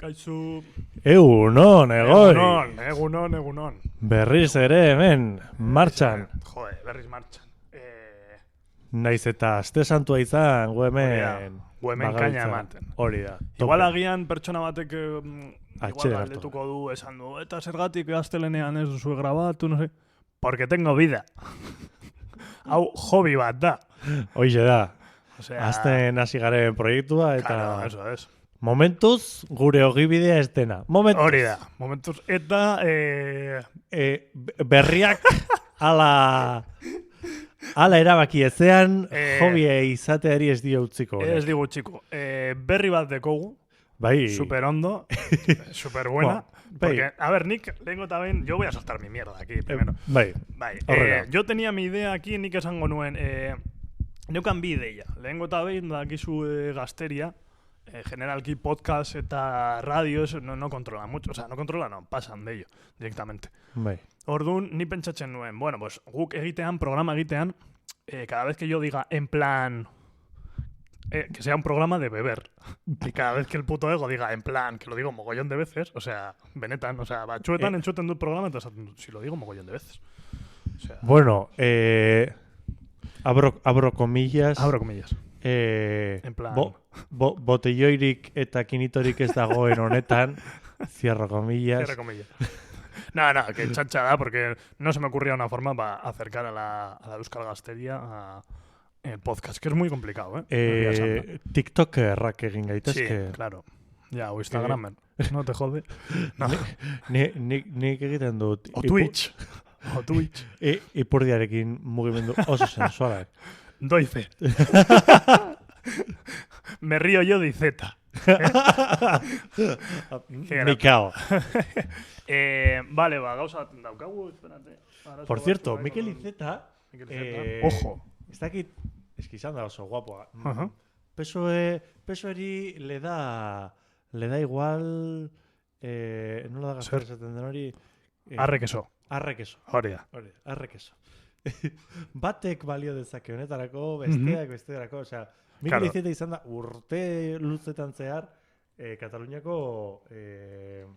Kaitzu. Egunon, egoi. Egunon. Berriz ere hemen, martxan. Jode, berriz martxan. Naiz eta aste santua izan, gu hemen kaina ematen. Hori da. Igual agian pertsona batek igual Atxede galdetuko du esan du, eta zergatik gaztelenean ez duzu grabatu, no sé. Porque tengo vida. Hau hobby bat da. Hoize da. Osea, Azten hasi garen proiektua eta claro, eso es. momentuz gure ogibidea ez dena. Momentuz. Hori da. Momentuz eta Berriak ala erabaki ezean hobie izateari ez dio utziko. ez digu txiko. Berri bat dekogu. Bai. Super hondo, super buena. Bai. Porque, a ver, Nick, lengo también, yo voy a soltar mi mierda aquí primero. Bai. Yo tenía mi idea aquí, Nick esango nuen, neukan bi ideia. Lehengo eta behin dakizu gazteria, generalki podcast eta radio, eso no controla mucho, o sea, no controla, no, pasan de ello, directamente. Bai. Orduan, ni pentsatzen nuen, bueno, pues guk egitean, programa egitean, cada vez que yo diga en plan... que sea un programa de beber. Y cada vez que el puto ego diga en plan, que lo digo mogollón de veces, o sea, benetan, o sea, batxuetan entzuten dut programa, entonces si lo digo mogollón de veces. O sea, Bueno, abro comillas. abro comillas. En plan... botelloirik eta kinitorik ez dagoen honetan, cierro comillas. Cierre comillas. No, que chacha da, porque no se me ocurría una forma para acercar a la Euskal Gazteria a el podcast, que es muy complicado, TikTokerrak egin Sí, gaitezke. claro. Ya, o Instagramer. No te jode. No. Nik egiten dut. O Twitch. O Twitch. Ipurdiarekin mugimendu oso sensualak. Doy fe. Me río yo de Izeta. Mikao. Vale, gauza daukagu, espérate. Por cierto, Mikel Iceta, ojo. ez dakit, izan da oso guapoa. Ajá. Pesoeri le da igual, nola da gazte esaten den hori? Arrekeso. Arrekeso. Hori da. Arrekeso. Batek balio dezake honetarako, bestearako, osea, Mikel Iceta izan da urte luzetan zehar Kataluniako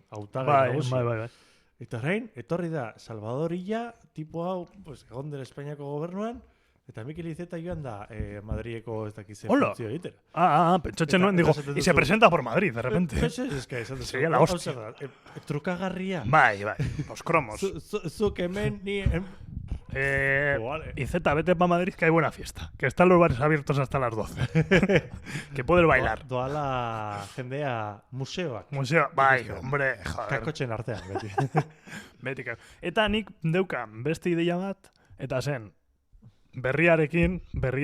hautagai nagusi. Bai. Eta orain, etorri da Salvador Illa, tipo hau, pues, egon dela Espainiako gobernuan, eta Mikel Iceta joan da Madrileko ez dakize funtzio egitera. Pentsatzen nuen, digo, y se presenta por Madrid, de repente. Es que sería la hostia. Trukagarria. Bai, los cromos. Zuk hemen ni... Iceta, vete pa Madrid que hay buena fiesta. Que están los bares abiertos hasta las 12. Que puedes bailar. Doala jendea museoak. Museo, bai, hombre, joder. Kakotxen artean, beti. Beti, eta nik deukan beste ideia bat, eta zen, berria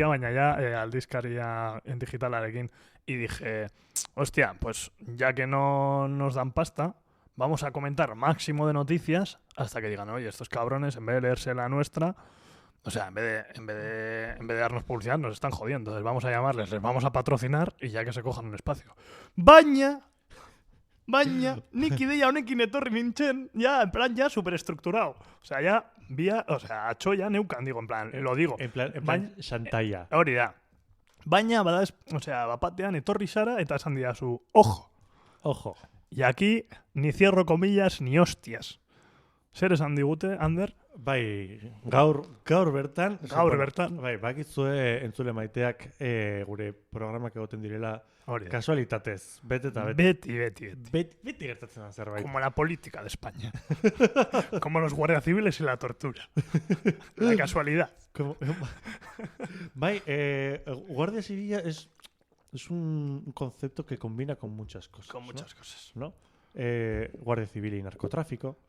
baina ya aldizkaria en digitalarekin, y dije, hostia, pues ya que no nos dan pasta, vamos a comentar máximo de noticias hasta que digan, oye, estos cabrones, en vez de leerse la nuestra, o sea, en vez de darnos publicidad, nos están jodiendo. Entonces vamos a llamarles, les vamos a patrocinar y ya que se cojan un espacio. Baina, nik ideia honekin etorri nintzen, ya, en plan, ya superestructurado. O sea, ya, atxo ya neukan, digo, en plan, lo digo. En plan, xantaia. Hori da. Baina, bapatean etorri zara eta esan didazu, ojo. Y aquí ni cierro comillas ni hostias. Zer esan digute, Ander? Bai, gaur bertan. Bai, bakizue entzule maiteak gure programak egoten direla kasualitatez. Beti gertatzen da zerbait. Como la política de España. Como los guardias civiles y la tortura. La casualidad. Bai, guardia civil es un concepto que combina con muchas cosas. Con muchas cosas. ¿No? Guardia civil y narcotráfico.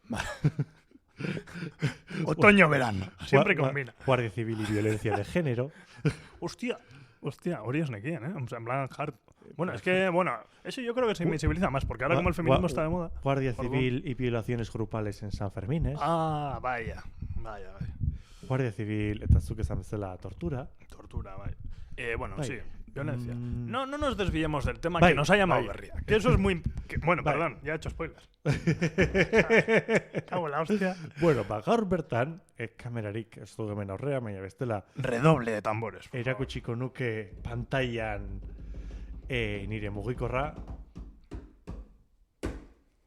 Otoño-verano. Siempre combina. Guardia civil y violencia de género. Hostia, hori es nekien, O sea, en plan hard. Bueno, es que, eso yo creo que se invisibiliza más, porque ahora como el feminismo está de moda. Guardia civil y violaciones grupales en San Fermines. Vaya. Guardia civil, eta zuk esan bezala, tortura. Tortura, bai. Sí. Violencia. No nos desviemos del tema que nos ha llamado Berria. Que eso es muy... perdón, ya he hecho spoilers. Cago en la hostia. Bueno, gaur bertan, kamerarik ez du hemen aurrea, baina bestela... Redoble de tambores. Erakutsiko nuke pantailan nire mugikorra.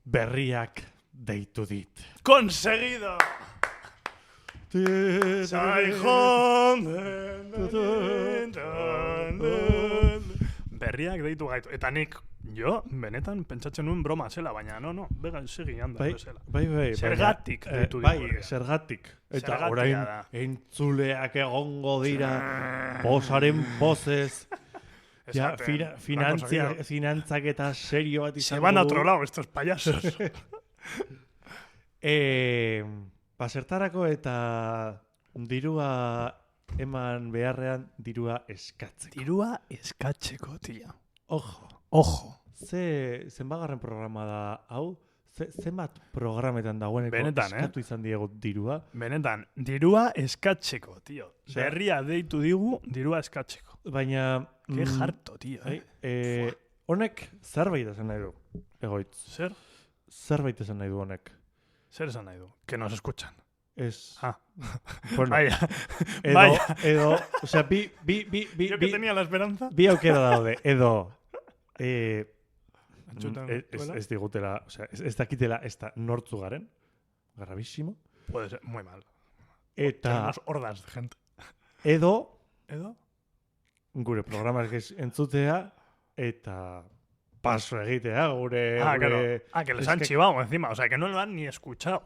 berriak deitu dit. Conseguido! Berriak deitu gaitu. Eta nik, benetan pentsatzen nuen broma zela, baina no, bega segi handa bezala. Bai. Zergatik deitu bai, digu. zergatik. Eta Zergatia orain da. entzuleak egongo dira, pozaren pozez, ja, finantzak eta serio bat Se izango van a du. otro lado estos payasos. Zertarako eta dirua eman beharrean dirua eskatzeko. Dirua eskatzeko, tia. Ojo. Zenbagarren programa da hau? Zenbat programetan dagoeneko Benetan, eskatu izan diegu dirua? Benetan, dirua eskatzeko, tio. Berria deitu digu, dirua eskatzeko. Baina... Ke jarto, tio. Honek zerbait esan nahi du, egoitz. Zer? Zerbait esan nahi du honek. Zer esan nahi du? Que nos escuchan. Ez. Bueno, vaya. Edo, osea, bi Yo que tenía la esperanza. Bi aukera daude, edo... Ez digutela, osea, ez dakitela ez da nortzu garen. Gravísimo. Puede ser, muy mal. Eta... Tenemos hordas de gente. Edo... Gure programak entzutea eta paso egitea gure... Claro. Que les han chivado encima, o sea, que no lo han ni escuchado.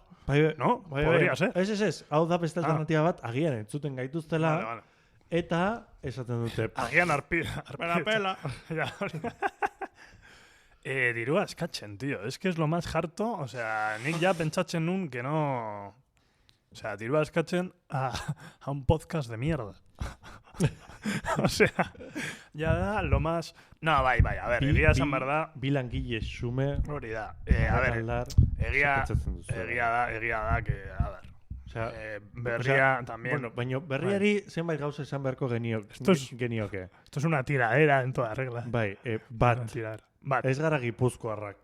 ¿No? Podría ser. Ez. Hau da beste alternativa bat, agian entzuten gaituztela. Vale. Eta esaten dute... Agian arpela pela. Dirua eskatzen, tío. Es que es lo más harto. O sea, nik ya pentsatzen nun que no... O sea, dirua eskatzen a un podcast de mierda. O sea, ya da lo más... No, bai, a ver, egia esan verdad... Bilangile xume... Hori da. A ver, egia da que... A ver, berria también... Bueno, baina berriari zenbait gauza esan beharko genioke. Esto es una tiradera en toda regla. Bai, bat. Ez gara gipuzkoarrak.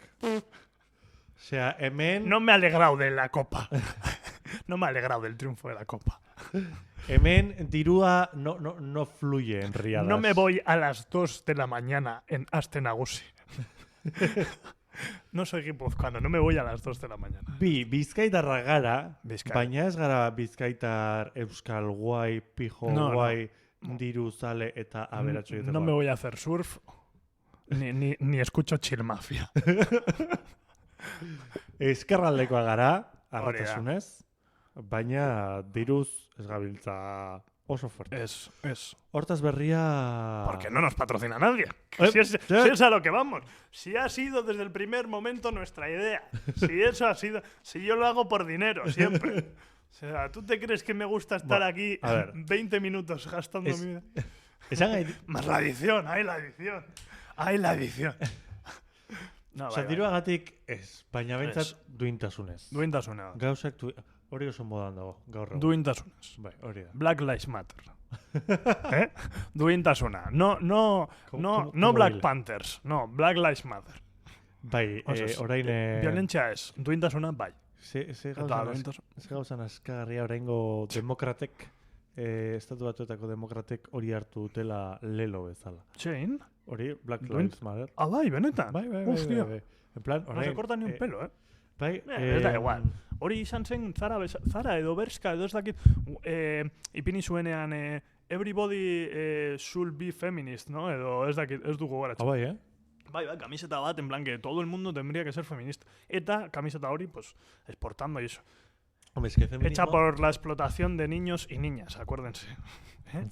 Osea, hemen... No me he alegrado de la copa. No me he alegrado del triunfo de la copa. Hemen dirua no fluye en riadas. No me voy a las 2 de la mañana en Astenagusi. No soy guipuzcoano, no me voy a las 2 de la mañana. Bizkaitarra gara, baina ez gara bizkaitar euskal guai, pijo guai, diru zale eta aberatxo. No me voy a hacer surf, ni escucho chill mafia. Eskerraldekoa gara, arratasunez, baina diruz ez gabiltza oso fuerte. Es. Hortaz berria... Porque no nos patrocina nadie. Si es a lo que vamos. Si ha sido desde el primer momento nuestra idea. Si eso ha sido... Si yo lo hago por dinero, siempre. O sea, ¿tú te crees que me gusta estar aquí 20 minutos gastando mi vida? Más la edición, ¡ay, la edición! ¡Ay, la edición! No, diruagatik ez, baina bentsat duintasunez. Duintasunez. Gauzak hori oso modan dago, gaur egun. Duintasunez. Bai, hori da. Black Lives Matter. Duintasuna. No Black Panthers. No, Black Lives Matter. Bai, orain... Violentzia ez. Duintasuna, bai. Ze gauzan askagarria oraingo demokratek, estatu batuetako demokratek hori hartu dutela lelo bezala. Txein? Hori, Black Lives Matter. Bai, benetan. Bai. En plan, no se corta ni un pelo, Bai, ez da igual. Hori izan zen Zara edo Berska edo ez dakit ipini zuenean everybody should be feminist, ¿no? Edo ez dakit, ez dugu goratzen. Bai, Bai, camiseta bat, en plan que todo el mundo tendría que ser feminista. Eta camiseta hori, pues, exportando y eso. Hombre, es que feminismo... Hecha por la explotación de niños y niñas, acuérdense.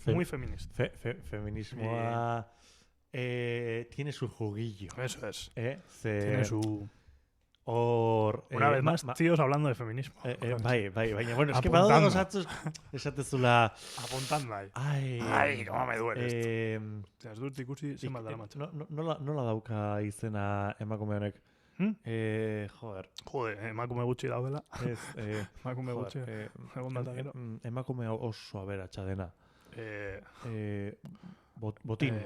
Muy feminista. Feminismoa... tiene su juguillo. Eso es. Tiene su... Una vez más, tíos hablando de feminismo. Baina, bueno, es que badago gozatzuz esatezula... Apuntando ahí. Ay, cómo me duele esto. Ez dut ikusi zenbat dara matxa. Nola dauka izena emakume honek? Joder, emakume gutxi daudela. Emakume gutxi. Emakume oso aberatsa dena. Botin.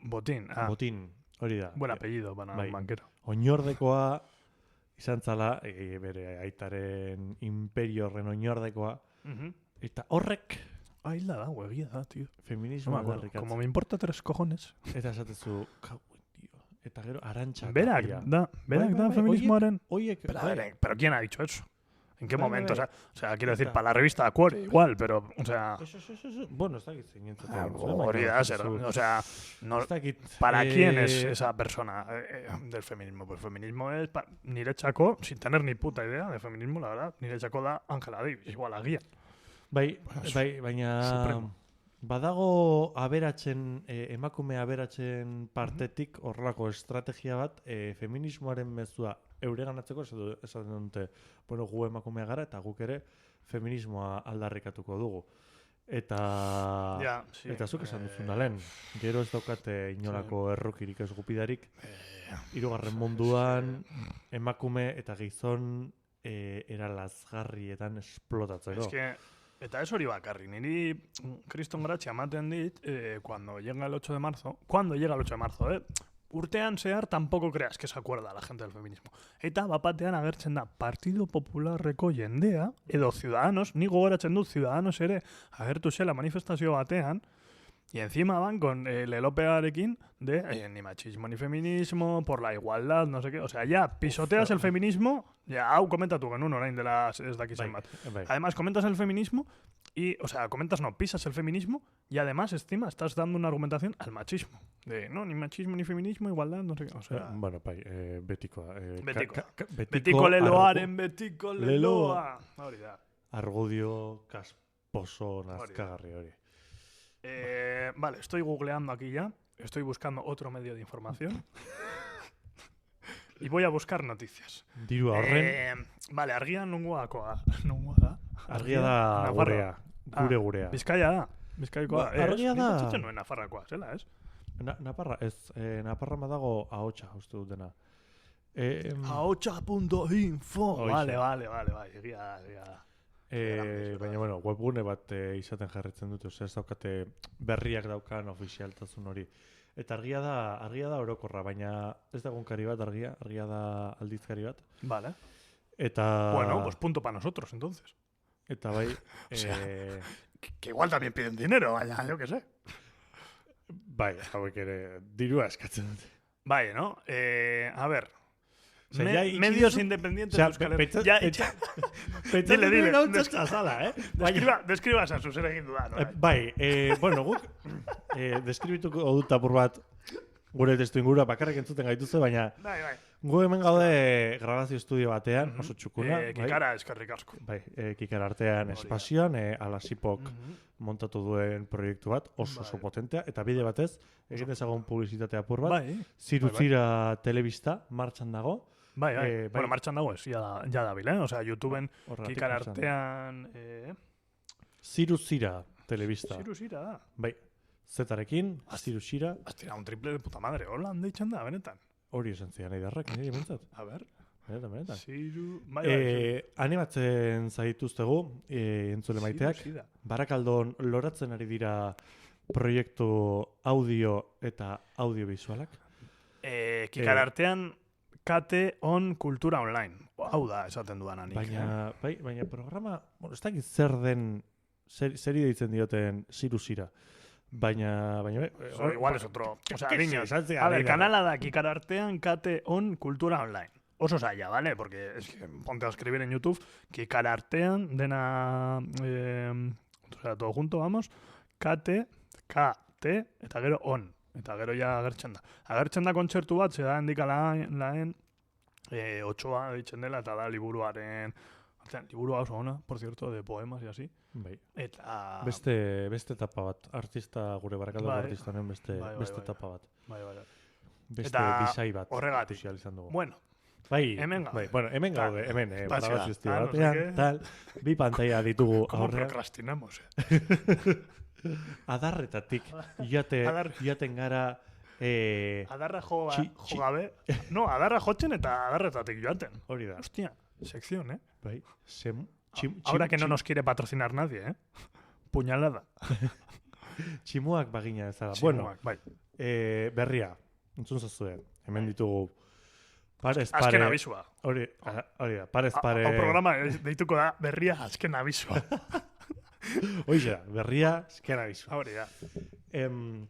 Botin, hori da. Buen apellido, para un banquero. Oinordekoa izan zala, bere aitaren imperio horren oinordekoa. Eta horrek... Hilda da, egia da, tío. Feminismo aldarrikatzen. Como me importa 3 cojones. Eta esatezu, eta gero Arantxa. Berak Tapia. da feminismoaren... Oiek, Pero ¿quién ha dicho eso? ¿En qué Bai, momento? bai. O sea, quiero decir, para la revista Cuore igual, pero, o sea... Eso. Bueno, ez dakit zeinentzat. hori da, o sea, no, Ez dakit. ¿para quién es esa persona del feminismo? Pues feminismo es niretzako, sin tener ni puta idea de feminismo, la verdad, niretzako da Angela Davis, igual agian. Bai, baina Supremo. badago aberatzen, emakume aberatzen partetik horrelako estrategia bat, feminismoaren mezua eureganatzeko esaten dute, bueno, gu emakumea gara eta guk ere feminismoa aldarrikatuko dugu. Eta Ja, sí. eta zuk esan duzun da lehen, gero ez daukate inolako errokirik ez gupidarik, hirugarren munduan emakume eta gizon era lazgarrietan esplotatzeko. Es que, eta ez hori bakarri, niri kriston gratxia ematen dit, cuando llega el 8 de marzo, urtean zehar tampoco creas que se acuerda la gente del feminismo. Eta bapatean agertzen da Partido Popularreko jendea, edo Ciudadanos, ni gogoratzen dut Ciudadanos ere agertu zela manifestazio batean, y encima van con el elopearekin de ni machismo ni feminismo, por la igualdad, no sé qué. O sea, ya pisoteas el feminismo, ya hau komentatu genuen orain dela ez dakizen bat. Bai. Además, comentas el feminismo y, o sea, pisas el feminismo y además, encima, estás dando una argumentación al machismo. De, no, ni machismo ni feminismo, igualdad, no sé qué. O sea, Bueno, bai, betikoa. betiko leloaren, betiko leloa. Hori da. Argudio kasposo nazkagarri hori. Vale, estoy googleando aquí ya. Estoy buscando otro medio de información. Y voy a buscar noticias. Dirua horren, Vale, argia nungoakoa. Nungoa. argia da gurea, gurea. Bizkaia da. Bizkaikoa. Argia da. Nik pentsatzen nuen Nafarrakoa, zela, ez? Naparra, ez, Naparra badago ahotsa, uste dut dena. Ahotsa.info. Hoxe. Vale, egia da. Baina, bueno, webgune bat izaten jarretzen dute, ez daukate berriak daukan ofizialtasun hori. Eta argia da orokorra, baina ez da egunkari bat argia da aldizkari bat. Vale. Eta... Bueno, pues punto para nosotros, entonces. Eta bai... sea, Que igual también piden dinero, vaya, yo qué sé. Bai, hauek ere dirua eskatzen dute. Vale, ¿no? A ver. O sea, ya medios itxi- independientes O sea, de Euskal Herria. Dile. Dile. Zala, Describa esan zer egin dudan. Bai, bueno, guk deskribituko dut apur bat gure testu ingurua bakarrik entzuten gaituzte, baina Bai. gu hemen gaude grabazio estudio batean, oso txukuna. Kikara eskerrik asko. Bai, Kikara artean Hori da. espazioan, Alasipok montatu duen proiektu bat, oso Bai. potentea, eta bide batez, egin dezagun publizitate apur bat, Bai. Ziruzira telebista martxan dago, Bai. bai. Bueno, martxan dago ez, ya dabil, O sea, YouTubeen horregatik Kikara martxan dago. artean... Ziruzira telebista. Ziruzira da. Bai, zetarekin, Ziruzira, Aztira, un triple de puta madre. Hola, deitzen da, benetan. hori esan zian eidarrak, nire bentsat. A ver. Benetan. Ziru... Bai. Animatzen zaituztegu, entzule maiteak, Ziruzira. Barakaldon loratzen ari dira proiektu audio eta audiovisualak. Kikara artean kate on kultura online. Hau da, esaten dudan anik. Baina programa, bueno, ez dakit zer den, zeri deitzen dioten Ziruzira. Baina igual es otro. O sea, que niños. se hace A ver, ahí, kanala da Kikara artean kate on kultura online. Oso zaila, ¿vale? Porque es que ponte a escribir en YouTube Kikara artean dena... o sea, todo junto, vamos. Kate, eta gero on. Eta gero ja agertzen da. Agertzen da kontzertu bat, zeda handika laen otxoa ditzen dela, eta da liburuaren... Liburua oso ona, por cierto, de poemas y así. bai. Eta... Beste etapa bat, artista, gure Barakaldon Bai. artista honen beste Bai. etapa bat. Bai. Beste Eta bizai bat horregatik. ikusi ahal izan dugu. Bueno, Bai, hemen gaude. bai, bueno, hemen Tal. gaude, hemen, Espazioa. grabazio estudio No sé batean, qué. tal, bi pantalla ditugu ¿cómo aurrean. procrastinamos? Adarretatik, Adar- joaten gara, Adarra jo Txi- gabe. No, adarra jotzen eta adarretatik joaten. hori da, Hostia, sección, ¿eh? bai, Ahora que no nos quiere patrocinar nadie, ¿eh? Puñalada. tximuak bagina ez da. Bueno, Tximuak, bai. berria, entzun zazuen, hemen ditugu, parez pare, Azken abisua. hori da, parez pare, Hau programa deituko da berria azken abisua. Hoize da, berria, azken abizu. Hori da.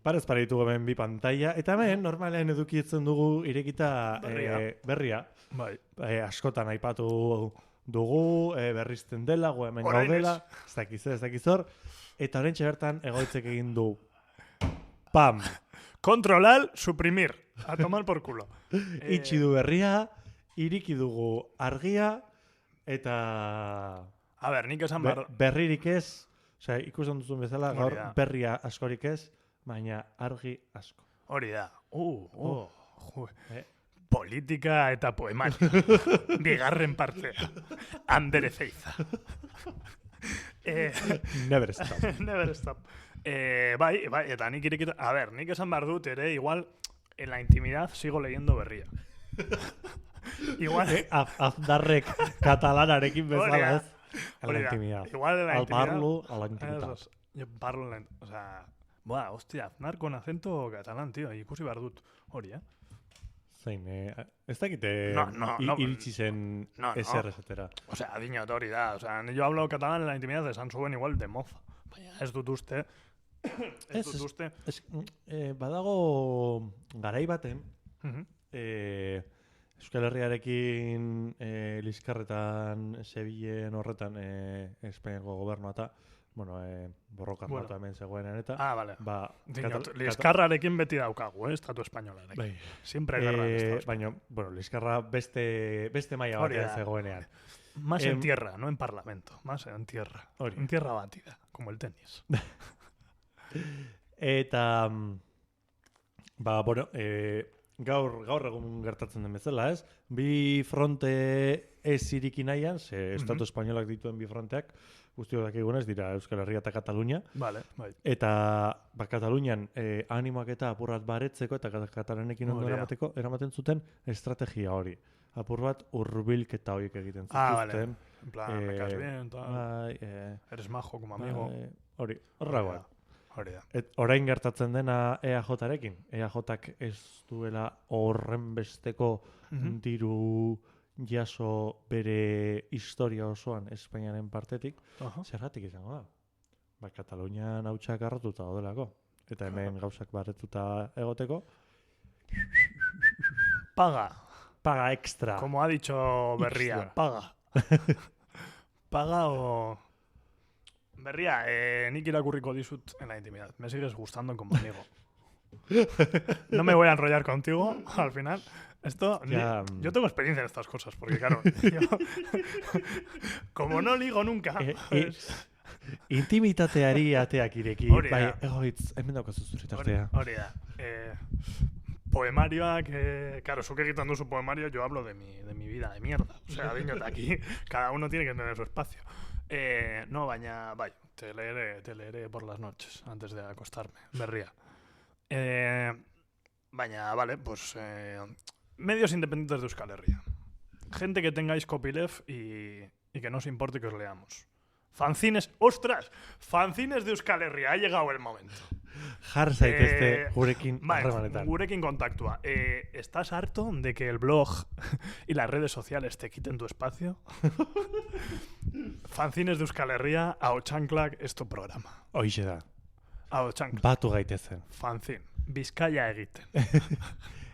Parez pare ditugu hemen bi pantalla, eta hemen normalean edukitzen dugu irekita berria. Bai. Askotan aipatu dugu, berrizten dela, gu hemen Orain gaudela, ez dakiz hor, eta orentxe bertan egoitzek egin du. Pam! Controlar, suprimir. A tomar por culo. Itxi du berria, iriki dugu argia, eta A ver, nik esan berririk ez, osea, ikusten duzun bezala, Hori gaur da. berria askorik ez, baina argi asko. Hori da. Jo. Politika eta poemario. Bigarren partea. Andere Ezeiza. Never stop. Never stop. Bai, eta nik irekita... A ver, nik esan behar dut ere, igual, en la intimidad sigo leyendo berria. Igual... Azdarrek katalanarekin bezala Hori da. ez. En la intimidad. Igual en la Al intimidad... parlo, a la intimidad. Eso, yo parlo en la... O sea... Buah, hostia, Aznar con acento catalán, tío. Ikusi behar dut. Hori, Zein, ez dakite No, iritsi zen no. eser ezetera. O sea, diñot hori da. O sea, yo hablo catalán en la intimidad, esan zuen igual de mofa. Baina ez dut uste... Ez dut uste... Badago garai baten, Euskal Herriarekin Liskarretan, Sevillen horretan, Espainiako gobernua eta, borroka armatu hemen zegoenean eta... Ah, vale. Diñot, Liskarrarekin beti daukagu, Estatu espainolarekin. Bai. Siempre guerra en Estatu baina, Liskarra beste maila batean zegoenean. Más en tierra, no en parlamento. Más en tierra. En tierra batida, como el tenis. Eta, gaur egun gertatzen den bezala, ez? Bi fronte ez iriki nahian, Estatu espainolak dituen bi fronteak, guztiok dakigunez dira Euskal Herria eta Katalunia. Vale, bai. Eta Katalunian animoak eta apurrat baretzeko eta katalanekin ondo eramaten zuten estrategia hori. Apur bat hurbilketa horiek egiten zituzten. Ah, vale. En plan, me caes bien, tal. Eres majo como amigo. Hori, horragoa. Hori da. Orain gertatzen dena EAJ-arekin. EAJak ez duela horren besteko diru jaso bere historia osoan Espainiaren partetik. Zergatik izango da? Katalunian hautsak arratuta daudelako. Eta hemen gauzak barretuta egoteko. Paga extra. Como ha dicho Berria, paga. Paga o... Berria, nik irakurriko dizut en la intimidad. Me sigues gustando como amigo. No me voy a enrollar contigo al final. Yo tengo experiencia en estas cosas, porque claro, como no ligo nunca... Intimitateari ateak ireki. Bai, egoitz, hemen daukazu zure tartea. Hori da. Poemarioak, claro, zuk egiten duzu poemario, yo hablo de mi vida de mierda. O sea, diñot, aquí cada uno tiene que tener su espacio. No, baina, bai, te leeré por las noches antes de acostarme, Berria. Baina, vale, pues medios independientes de Euskal Herria. Gente que tengáis copyleft y que no os importe que os leamos. Fanzines, ostras, fanzines de Euskal Herria, ha llegado el momento. Jar zaitezte gurekin harremanetan. Gurekin kontaktua. ¿Estás harto de que el blog y las redes sociales te quiten tu espacio? Fanzines de Euskal Herria, Ahotsanklak, es tu programa. Hoixe da. Ahotsanklak. Batu gaitezen. Fanzin. Bizkaia egiten.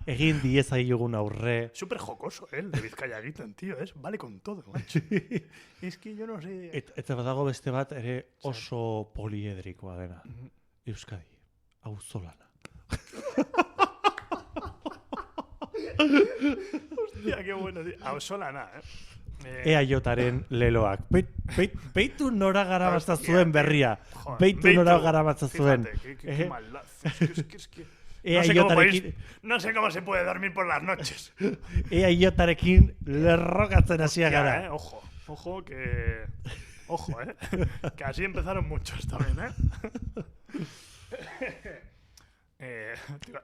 Egin diezaiogun aurre. Súper jocoso, el de Bizkaia egiten, tío. Vale con todo, macho. Es que yo no sé... Eta badago beste bat ere oso poliedrikoa dena. Euskadi, auzolana. Hostia, qué bueno, tío. Auzolana, EAJaren leloak. Beitu nora garamatza zuen Berria. Beitu nora garamatza zuen. Qué maldad. Es que... No sé cómo se puede dormir por las noches. EAJarekin lerrokatzen hasia gara. Ojo, que... Ojo, que así empezaron muchos también,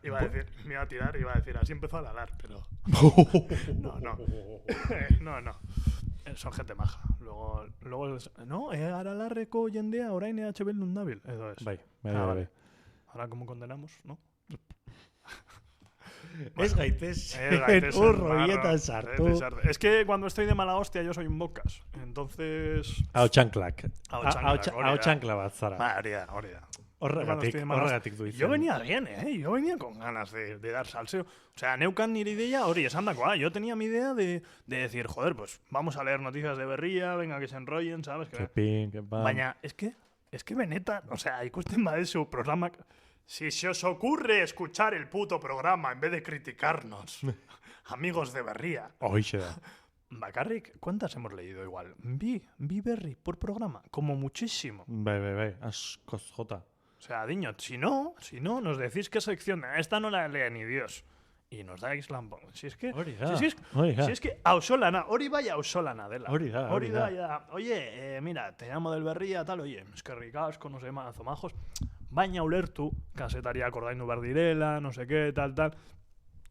iba a decir, así empezó a lalar, pero... No. Son gente maja. Luego no, aralarreko jendea orain EH Bildun dabil. Edo ez. Bai. Vale. Ahora, ¿cómo condenamos? ¿No? Ez gaitez urroietan sartu. Es que cuando estoy de mala hostia yo soy un bocas. Entonces... Ahotsanklak. Ahotsankla bat zara. Hori da. Horregatik du izan. Yo venía bien, yo venía con ganas de dar salseo. O sea, neukan nire ideia hori esan dakoa. Yo tenía mi idea de decir, joder, pues vamos a leer noticias de Berria, venga que se enrollen, ¿sabes? Que pin, que pan. Baina, es que benetan, o sea, ikusten badezu programa... Si se os ocurre escuchar el puto programa en vez de criticarnos, amigos de Berria, Hoxe da. bakarrik, ¿cuántas hemos leído igual? Vi Berri por programa, como muchísimo. Bai, askoz jota. O sea, diño, si no, nos decís qué sección, esta no la lee ni Dios. Y nos dais la... Si es que... Hori da. Si es que ausolana, hori bai ausolana dela. Hori da. Ya. Oye, mira, te llamo del Berria, tal, oye, es que ricasco, no sé, mazo majos. Baina ulertu, kasetariak ordaindu behar direla, no sé qué, tal.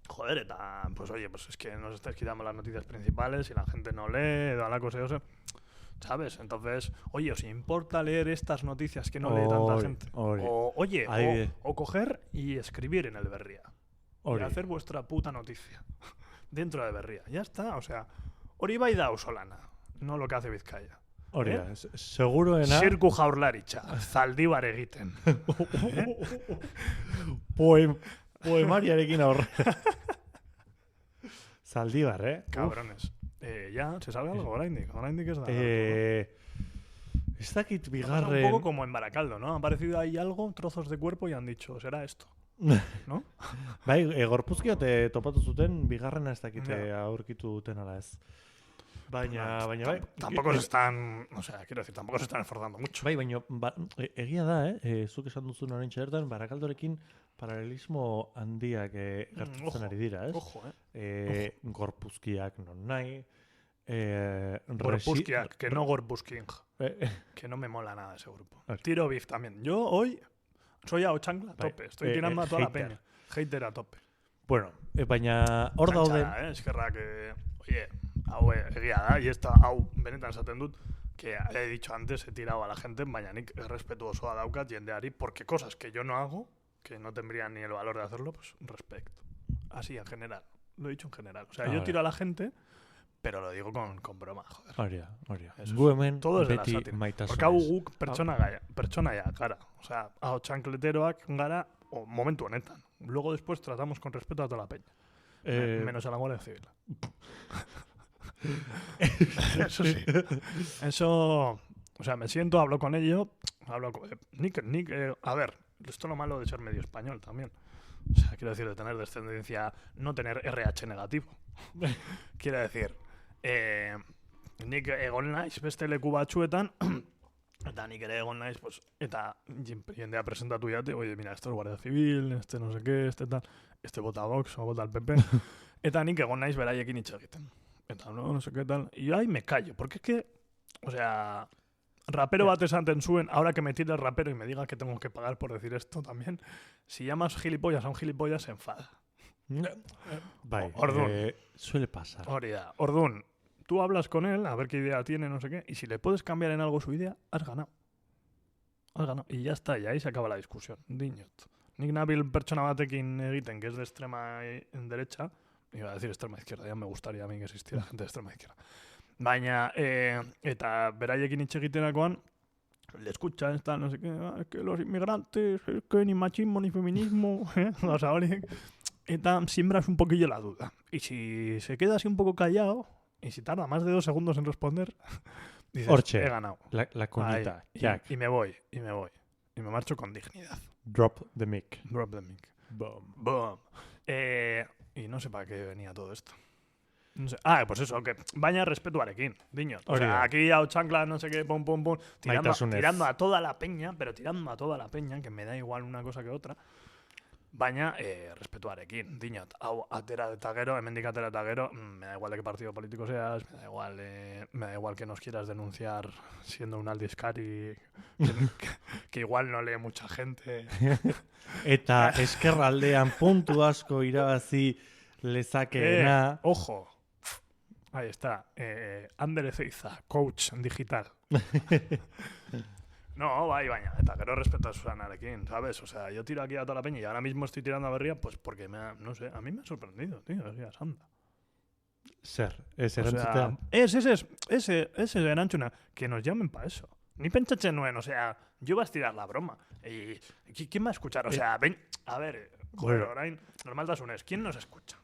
Joder, eta, pues oye, pues es que nos estáis quitando las noticias principales y la gente no lee, da la cosa, o sea, ¿sabes? Entonces, oye, ¿os importa leer estas noticias que no lee tanta gente? O, oye, o coger y escribir en el Berria. Y hacer vuestra puta noticia dentro de Berria. Ya está, o sea, hori bai da ausolana, no lo que hace Vizcaya. Hori da, seguruena... Zirku jaurlaritza, zaldibar egiten. Poemariarekin aurrera. Zaldibar, Cabrones. Ya, ¿se sabe algo? Oraindik ez da. Ez dakit Un bigarren... poco como en Baracaldo, ¿no? Ha aparecido ahí algo, trozos de cuerpo, y han dicho, será esto. ¿No? Bai, gorpuzkia topatu zuten, bigarrena ez dakite aurkitu duten ala ez. Baina bai. Tampoco se están, o sea, quiero decir, tampoco se están esforzando mucho. Bai, baina egia da, zuk esan duzun oraintxe bertan, Barakaldorekin paralelismo handiak gertatzen ari dira, ez? Ojo, Gorpuzkiak non nahi, Gorpuzkiak, que no Gorpuzking. Que no me mola nada ese grupo. Tiro beef también. Yo hoy soy a Ochancla a tope. Estoy tirando a toda la peña. Hater a tope. Bueno, baina hor dauden... Eskerra que... Oye, hau egia da, y hau benetan esaten dut, que he dicho antes, he tirado a la gente, baina nik respetuosoa daukat jendeari, porque cosas que yo no hago, que no tendrían ni el valor de hacerlo, pues respecto. Así, en general. Lo he dicho en general. O sea, yo tiro a la gente, pero lo digo con broma, joder. Hori. Gu hemen todo es de la beti sátira. maitasunez. Porque hau guk pertsona gara. O sea, hau txankleteroak gara, o momentu honetan. Luego después tratamos con respeto a toda la peña. Menos a la Guardia Civil. Eso sí. Eso... O sea, me siento, hablo con ello, Nick, a ver, esto es lo malo de ser medio español también. O sea, quiero decir, de tener descendencia, no tener RH negativo. Quiero decir, nik egon naiz beste leku batzuetan, eta nik ere egon naiz, pues, eta jendea presentatu jate, oye, mira, esto es Guardia Civil, este no sé qué, este tal, este vota a Vox o vota al PP, eta nik egon naiz beraiekin hitz egiten. Eta no sé qué tal, y yo ahí me callo, porque es que, o sea... Rapero bat esaten zuen, ahora que me tire el rapero y me diga que tengo que pagar por decir esto también, si llamas gilipollas a un gilipollas se enfada. Bai, suele pasar. Hori da. Orduan, tú hablas con él, a ver qué idea tiene, no sé qué, y si le puedes cambiar en algo su idea, has ganado. Y ya está, y ahí se acaba la discusión. Diñot. Nik nabil pertsona batekin egiten, que es de extrema derecha, iba a decir extrema izquierda, ya me gustaría a mí que existiera gente de extrema izquierda. Baina, eta beraiekin hitz egiterakoan, le escuchan, está, no sé qué, es que los inmigrantes, es que ni machismo ni feminismo, o sea, eta siembras un poquillo la duda. Y si se queda así un poco callado, y si tarda más de 2 segundos en responder, dices, Orche, he ganado. La cuñita, Jack. Y me voy. Y me marcho con dignidad. Drop the mic. Boom. Y no sé para qué venía todo esto. No sé. Pues eso, que baina respetuarekin, diño. O sea, aquí a chancla, no sé qué, pum, tirando a toda la peña, pero tirando a toda la peña, que me da igual una cosa que otra. Baina, respetuarekin, diño. Hau atera eta gero, hemendik atera eta gero, me da igual de qué partido político seas, me da igual que nos quieras denunciar siendo un aldizkari que igual no lee mucha gente. Eta eskerraldean puntu asko irabazi lezakeena. Ojo. Ahí está. Ander Ezeiza, coach digital. No, baina. Eta gero respeto a Susanarekin, ¿sabes? O sea, yo tiro aquí a toda la peña y ahora mismo estoy tirando a Berria, pues porque no sé, a mí me ha sorprendido, tío. Anda. Zer, erantzutea. Ese erantzuna, que nos llamen para eso. Ni pentsatzen nuen, o sea, yo vas a tirar la broma. Y, ¿quién va a escuchar? O sea, ven, a ver, joder, orain, normaltasunez, ¿quién nos escucha?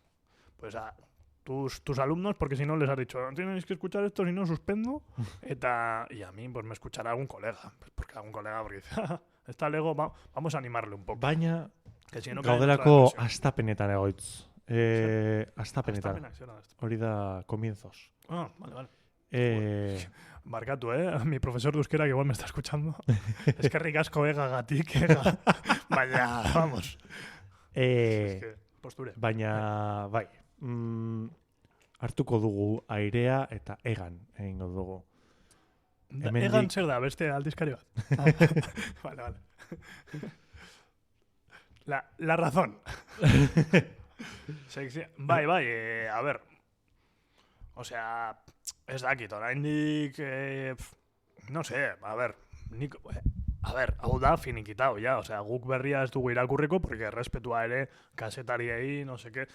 Pues a tus alumnos, porque si no les has dicho, no tenéis que escuchar esto, si no suspendo. Y a mí, pues me escuchará algún colega. Pues porque algún colega, porque dice, está Lego, vamos a animarle un poco. Baina, Que si no gaudelako astapenetan egoitz. Astapenetan. Astapenak. Hori da comienzos. Ah, vale. Barkatu, mi profesor de euskera que igual me está escuchando. Es que ricasco gagatik, Baina, vamos. Es que posture. Baina, bai. Hartuko dugu airea eta egingo dugu. Egan zer da, beste aldizkari bat. Vale. La razón. Bai, a ver. O sea, ez dakit, oraindik, no sé, a ver, hau da finikitao, ya, o sea, guk berria ez dugu irakurriko, porque respetua ere, kasetariei, no sé qué,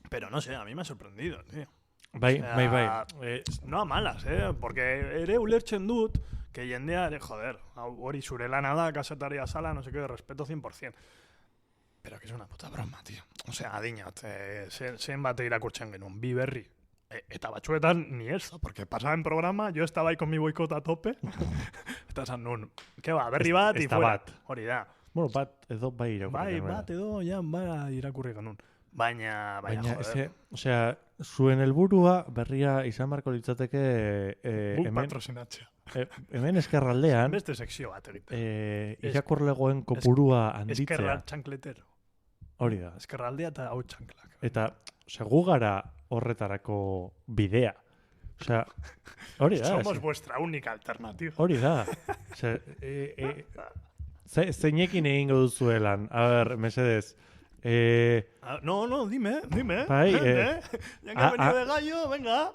pero no sé, a mí me ha sorprendido, tío. Bai. No a malas, porque ere ulertzen dut, que jendea, joder, hori zure lana da, kasetaria sala, no sé qué, respeto 100%. Pero que es una puta broma, tío. O sea, adinat, zen bate irakurtzen genuen, bi berri. Eta batzuetan ni ez, porque pasaba en programa, yo estaba ahí con mi boicot a tope, eta esan nun, que va, berri bat, y fuera. Hori da. Bueno, bat edo bai irakurri genuen. Bat edo, ja, irakurri genuen. Baina, joder. O sea, zuen helburua berria izan barko litzateke hemen patrosinatzea. Hemen eskerraldean beste sekzio bat egiten. Irakurlegoen kopurua handitzea. Eskerra txankletero. Hori da. Eskerraldea eta hau txanklak. Eta, gu gara horretarako bidea. O sea, hori da. Somos vuestra única alternativa. Hori da. O sea, zeinekin egingo duzuelan. A ver, mesedez. No, dime. Bai, ya que ha venido de gallo, venga.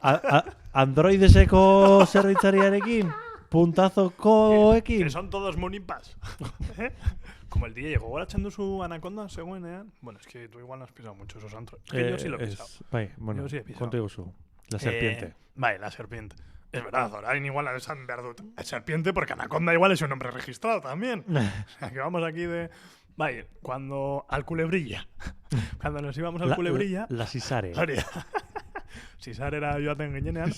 Androideseko zerbitzariarekin, puntazokoekin. Que son todos munipas. Como el DJ llegó goratzen duzu Anaconda, zegoenean. Bueno, es que tú igual no has pisado mucho esos antros. Es que yo sí lo he pisado. Bai, bueno, konta iguzu. La serpiente. Bai, la serpiente. Es verdad, orain igual la esan behar dut. Serpiente, porque Anaconda igual es un nombre registrado también. O sea, que vamos aquí de... Vale, cuando al Culebrilla. Cuando nos íbamos al Culebrilla. La Sisare. Sisare era joaten ginenean.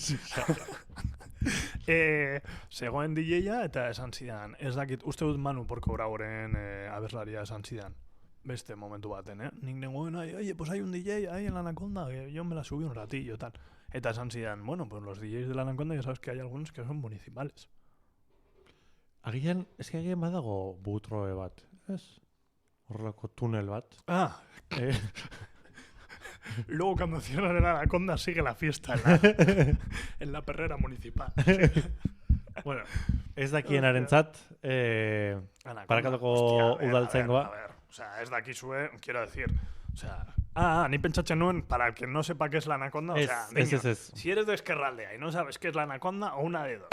Zegoen DJ-a eta esan zidan. Ez dakit, uste dut Manu Porco Bragoren abeslaria esan zidan. Beste momentu baten, Nik nengoen, oye, pues hay un DJ ahí en la Anaconda, que yo me la subí un ratillo, tal. Eta esan zidan, bueno, pues los DJs de la Anaconda ya sabes que hay algunos que son municipales. Agian, ez que agian badago butroe bat, ez? Horrelako tunel bat. Luego cuando cierran el Anaconda sigue la fiesta en la perrera municipal. Bueno, ez dakienarentzat, Barakaldoko udaltzaingoa. A ver, o sea, ez dakizue, quiero decir, o sea, ni pentsatzen nuen, para el que no sepa qué es la Anaconda, o sea, niño, si eres de Esquerraldea y no sabes qué es la Anaconda, o una de dos.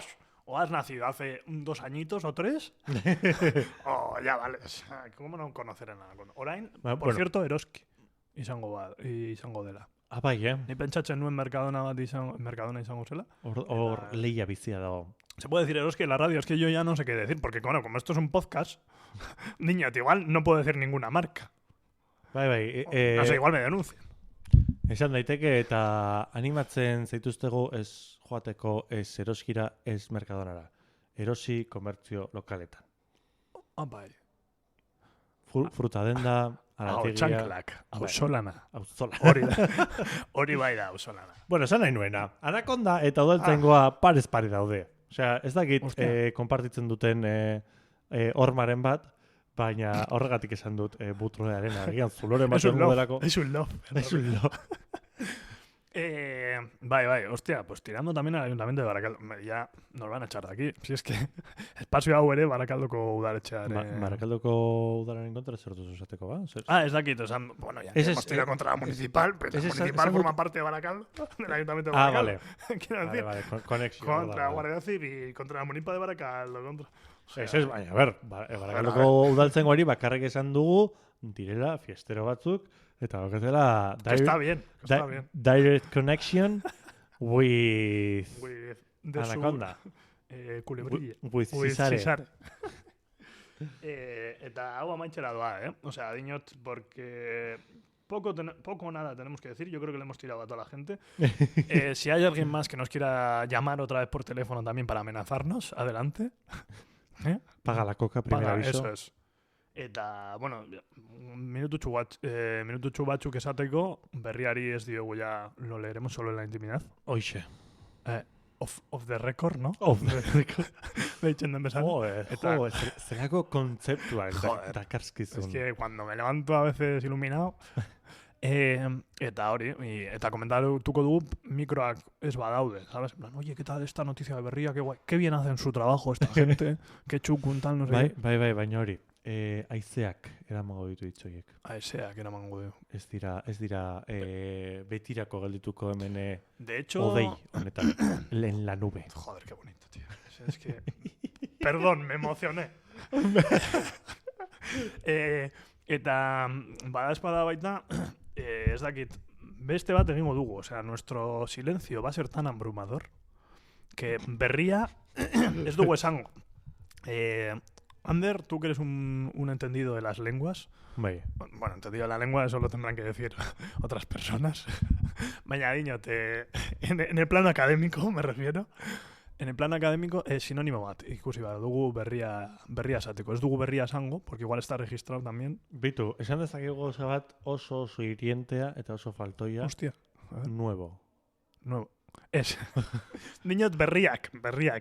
O has nacido hace 2 añitos o 3, o ya vale. O sea, ¿cómo no conocer en Anaconda? Orain, por cierto, Eroski izango dela. Bai, Ni pentsatzen nuen Mercadona izango zela. Hor lehia bizia dago. Se puede decir Eroski en la radio, es que yo ya no sé qué decir, porque bueno, como esto es un podcast, niño, igual no puedo decir ninguna marca. Bai. No sé, igual me denuncian. Esan daiteke eta animatzen zaituztegu ez joateko ez Eroskira, ez Mercadonara. Erosi komertzio lokaletan. Bai. Fruta denda, arategia... Txanklak, auzolana. Hori bai da, auzolana. Bueno, esan nahi nuena. Anaconda eta udaltzaingoa parez pare daude. Osea, ez dakit konpartitzen duten hormaren bat, baina horregatik esan dut butroearen agian zulore bat dudelako. Es un love. Bai, hostia, pues tirando también al Ayuntamiento de Barakaldo. Ya nos van a echar de aquí. Si es que espazio hau ere Barakaldoko udaletxearen... Barakaldoko udalaren kontra zer dut esateko, ba? Ez dakit, bueno, ya hemos tirado contra la municipal, pero la municipal forma parte de Barakaldо, del Ayuntamiento de Barakaldо. Quiero decir, vale, conexión. Contra Guardia Civil, contra la municipal de Barakalddo, contra... Ez, baina, a ver, Barakaldoko udaltzaingoari bakarrik esan dugu, direla fiestero batzuk, eta bakatela... Está bien. Direct connection with Anaconda. Culebrilla. With Sisare. Eta hau amaitxera doa, Osea, dinot, porque poco o nada tenemos que decir. Yo creo que le hemos tirado a toda la gente. Si hay alguien más que nos quiera llamar otra vez por teléfono también para amenazarnos, adelante. Paga la coca, primer aviso. Eso es. Eta, bueno, minututxu batzuk esateko, berriari ez diogu ya, lo leeremos solo en la intimidad. Hoxe. Off the record, ¿no? Off the record. Deitzen den bezala. Joder, zelako kontzeptua dakarskizun. Es que cuando me levanto a veces iluminado. Eta hori, eta komentatuko dugu mikroak ez badaude, ¿sabes? En plan, oye, ¿qué tal esta noticia de Berria? Qué guay, qué bien hacen su trabajo esta gente, qué txukun tal, no sé. Bai, baina hori. Haizeak eramango ditu hitzoiek. Haizeak eramango du. Ez dira betirako geldituko hemen de hecho, odei honetan, en la nube. Joder, qué bonito, tío. Es que... Perdón, me emocioné. Eta badaezpada baita, ez dakit, beste bat egingo dugu. O sea, nuestro silencio va a ser tan abrumador que Berria ez dugu esango. Ander, tú que eres un entendido de las lenguas. Bai. Bueno, entendido de la lengua, eso lo tendrán que decir otras personas. Baina, diñote, en el plano académico, me refiero. En el plano académico, sinónimo bat, ikusi bat, dugu berria esateko. Ez dugu berria esango, porque igual está registrado también. Bitu, esan dezakegu gauza bat oso hirientea eta oso faltoia. Hostia. Nuevo. Es. Niñot berriak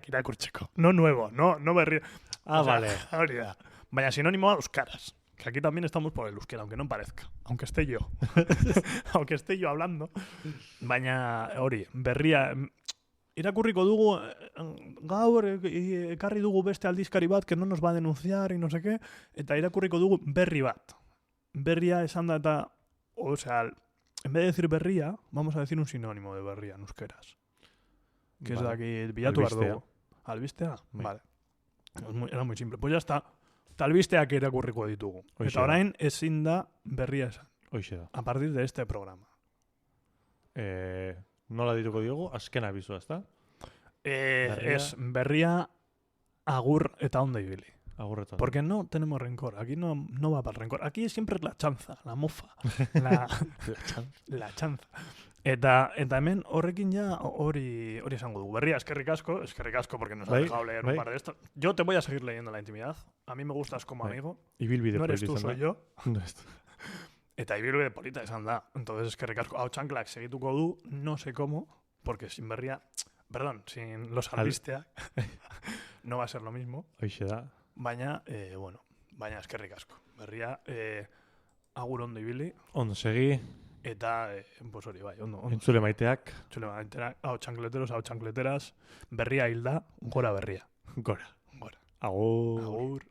irakurtzeko. No nuevo, no berria. Ah, vale. Hori da. Baina sinónimo a euskaras. Que aquí también estamos por el euskera, aunque no parezca. Aunque esté yo. Aunque esté yo hablando. Baina hori, berria... Irakurriko dugu, gaur ekarri dugu beste aldizkari bat que no nos va a denunciar y no sé qué, eta irakurriko dugu berri bat. Berria esan da eta, o sea, en vez de decir berria, vamos a decir un sinónimo de berria en euskeraz. Que es de aquí, bilatu behar dugu. Albistea? Vale. Era muy simple. Pues ya está. Talbisteak irakurriko ditugu. Eta orain ezin da berria esan. Hoxe da. A partir de este programa. Nola dituko diogu? Azken abizua, ezta? Es berria agur eta ondo ibili. Agur eta ondo. Porque no tenemos rencor. Aquí no va para el rencor. Aquí siempre es la chanza, la mofa. La chanza. Eta hemen horrekin ja hori esango dugu. Berria, eskerrik asko porque nos ha dejado leer un par de estos. Yo te voy a seguir leyendo la intimidad. A mí me gustas como amigo. No eres tú, soy yo. Eta ibilbide polita esan da. Entonces, eskerrik asko. Hau txanklak segituko du, no sé cómo, porque sin berria, perdón, sin los albisteak, no va a ser lo mismo. Hoxe da. Baina, baina eskerrik asko. Berria, agur ondo ibili. Ondo segi. Eta, pues hori, bai, ondo. Entzule maiteak. Hau txankleteros, hau txankleteras. Berria hilda, gora berria. Gora. Gora. Agur. Agur.